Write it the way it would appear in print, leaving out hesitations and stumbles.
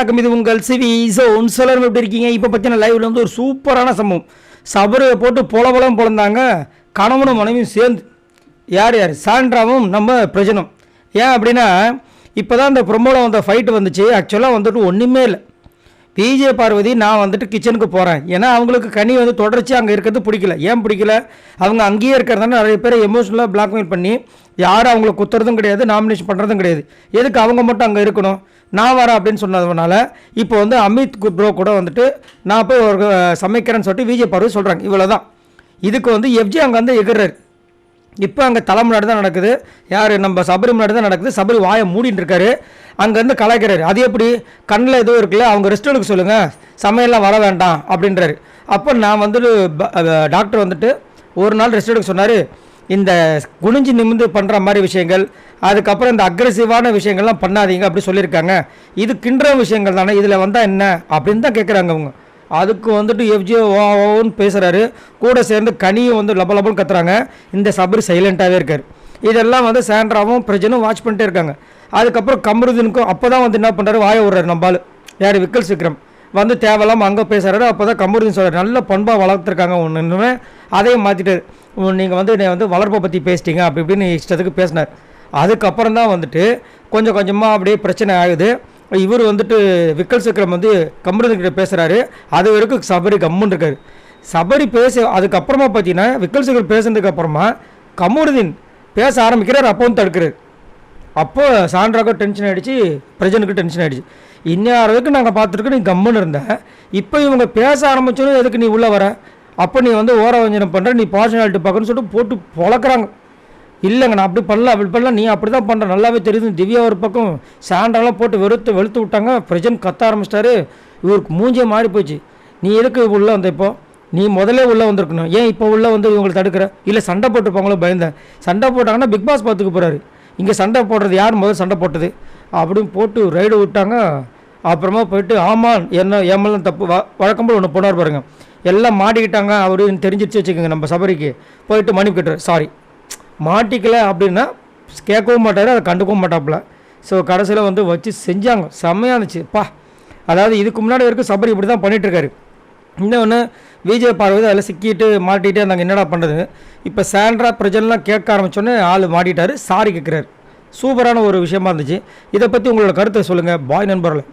வணக்கம். இது உங்கள் சிவி ஜோன். சொல்லணும் எப்படி இருக்கீங்க? இப்போ பற்றின லைவில் வந்து ஒரு சூப்பரான சம்பவம். சபரை போட்டு பொலபலம் பொழந்தாங்க கணவனும் மனைவியும் சேர்ந்து. யார் சாண்ட்ராவும் நம்ம பிரஜனும். ஏன் அப்படின்னா இப்போ தான் இந்த ப்ரொமோவில் வந்த ஃபைட்டு வந்துச்சு. ஆக்சுவலாக வந்துட்டு ஒன்றுமே இல்லை. விஜய் பார்வதி நான் வந்துட்டு கிச்சனுக்கு போகிறேன், ஏன்னா அவங்களுக்கு கனி வந்து தொடர்ச்சி அங்கே இருக்கிறது பிடிக்கல. ஏன் பிடிக்கல? அவங்க அங்கேயே இருக்கிறதால நிறைய பேர் எமோஷனலாக பிளாக்மெயில் பண்ணி யாரும் அவங்கள குத்துறதும் கிடையாது, நாமினேஷன் பண்ணுறதும் கிடையாது. எதுக்கு அவங்க மட்டும் அங்கே இருக்கணும், நான் வரேன் அப்படின்னு சொன்னதுனால இப்போ வந்து அமித் ப்ரோ கூட வந்துட்டு நான் போய் ஒரு சமைக்கிறேன்னு சொல்லிட்டு விஜய் பார்வதி சொல்கிறாங்க. இவ்வளோ தான். இதுக்கு வந்து எஃப்ஜி அங்கே வந்து எகிறாரு. இப்போ அங்கே தலை முன்னாடி தான் நடக்குது. யார்? நம்ம சபரி முன்னாடி தான் நடக்குது. சபரி வாயை மூடின்னு இருக்காரு. அங்கேருந்து கலாய்க்கிறாரு. அது எப்படி? கண்ணில் எதுவும் இருக்குல்ல, அவங்க ரெஸ்ட் எடுக்க சொல்லுங்கள், சமையல்லாம் வர வேண்டாம் அப்படின்றாரு. அப்போ நான் வந்துட்டு டாக்டர் வந்துட்டு ஒரு நாள் ரெஸ்ட் எடுக்க சொன்னார். இந்த குனிஞ்சு நிமிந்து பண்ணுற மாதிரி விஷயங்கள், அதுக்கப்புறம் இந்த அக்ரெசிவான விஷயங்கள்லாம் பண்ணாதீங்க அப்படி சொல்லியிருக்காங்க. இது கிண்டுற விஷயங்கள் தானே, இதில் வந்தால் என்ன அப்படின்னு தான் கேட்குறாங்க அவங்க. அதுக்கு வந்துட்டு எஃப்ஜிஓ ஓன்னு பேசுகிறாரு. கூட சேர்ந்து கனியும் வந்து லப லபன்னு கத்துறாங்க. இந்த சபரி சைலண்ட்டாகவே இருக்கார். இதெல்லாம் வந்து சாண்ட்ராவும் பிரஜனும் வாட்ச் பண்ணிட்டே இருக்காங்க. அதுக்கப்புறம் கமருதீனுக்கும் அப்போ தான் வந்து என்ன பண்ணுறாரு, வாய விடுறாரு. நம்பால் யார்? விக்கல் விக்ரம் வந்து தேவையில்லாமல் அங்கே பேசுகிறாரு. அப்போ தான் கமருதீன் சொல்கிறார், நல்ல பண்பாக வளர்த்துருக்காங்க ஒன்றுமே, அதையும் மாற்றிட்டு நீங்கள் வந்து என்னை வந்து வளர்ப்பை பற்றி பேசிட்டீங்க அப்படி இப்படின்னு இஷ்டத்துக்கு பேசினார். அதுக்கப்புறம் தான் வந்துட்டு கொஞ்சம் கொஞ்சமாக அப்படியே பிரச்சனை ஆகுது. இவர் வந்துட்டு விக்கல் விக்ரம் வந்து கமருதீன் கிட்ட பேசுகிறாரு. அது வரைக்கும் சபரி கம்முன்னு இருக்காரு. சபரி பேச அதுக்கப்புறமா பார்த்தீங்கன்னா விக்கல் விக்ரம் பேசுனதுக்கப்புறமா கமருதீன் பேச ஆரம்பிக்கிறார். அப்போவும் தடுக்கிறார். அப்போ சாண்ட்ராவுக்கு டென்ஷன் ஆகிடுச்சு, பிரஜனுக்கு டென்ஷன் ஆகிடுச்சு. இன்னும் வரைக்கும் நாங்கள் பார்த்துருக்கோம், நீ கம்முன்னு இருந்தேன். இப்போ இவங்க பேச ஆரம்பிச்சோன்னு எதுக்கு நீ உள்ளே வர? அப்போ நீ வந்து ஓரவஞ்சனம் பண்ணுற, நீ பர்சனாலிட்டி பார்க்கணுன்னு சொல்லிட்டு போட்டு பொழக்கிறாங்க. இல்லைங்க நான் அப்படி பண்ணலாம், நீ அப்படி தான் பண்ணுற, நல்லாவே தெரியுது. திவ்யா ஒரு பக்கம் சாண்ட்ராலாம் போட்டு வெளுத்து விட்டாங்க. பிரஜன் கத்த ஆரம்பிச்சிட்டாரு. இவருக்கு மூஞ்சே மாறி போச்சு. நீ எதுக்கு உள்ளே வந்த? இப்போ நீ முதல்ல உள்ளே வந்திருக்கணும், ஏன் இப்போ உள்ளே வந்து இவங்களை தடுக்கிற? இல்லை சண்டை போட்டுருப்பாங்களோ பயந்தேன். சண்டை போட்டாங்கன்னா பிக் பாஸ் பார்த்துக்க போகிறாரு. இங்கே சண்டை போடுறது யார் முதல் சண்டை போட்டது அப்படின்னு போட்டு ரைடு விட்டாங்க. அப்புறமா போயிட்டு ஆமாம் என்ன ஏமெல்லாம் தப்பு வழக்கம்போது ஒன்று போனார் பாருங்க, எல்லாம் மாட்டிக்கிட்டாங்க அப்படின்னு தெரிஞ்சிடுச்சு வச்சுக்கோங்க. நம்ம சபரிக்கு போயிட்டு மன்னிப்பு கேட்டுரு, சாரி மாட்டிக்கல அப்படின்னா கேட்கவும் மாட்டார், அதை கண்டுக்கவும் மாட்டாப்புல. ஸோ கடைசியில் வந்து வச்சு செஞ்சாங்க. செம்மையாக இருந்துச்சுப்பா. அதாவது இதுக்கு முன்னாடி வரைக்கும் சபரி இப்படி தான் பண்ணிகிட்ருக்காரு. இன்னொன்று விஜய் பார்வதி அதில் சிக்கிட்டு மாட்டிகிட்டே இருந்தாங்க, என்னடா பண்ணுறது. இப்போ சாண்ட்ரா பிரஜன்லாம் கேட்க ஆரம்பித்தோன்னே ஆள் மாட்டிட்டார், சாரி கேட்குறாரு. சூப்பரான ஒரு விஷயமா இருந்துச்சு. இதை பற்றி உங்களோட கருத்தை சொல்லுங்கள். பாய் நண்பர்களே.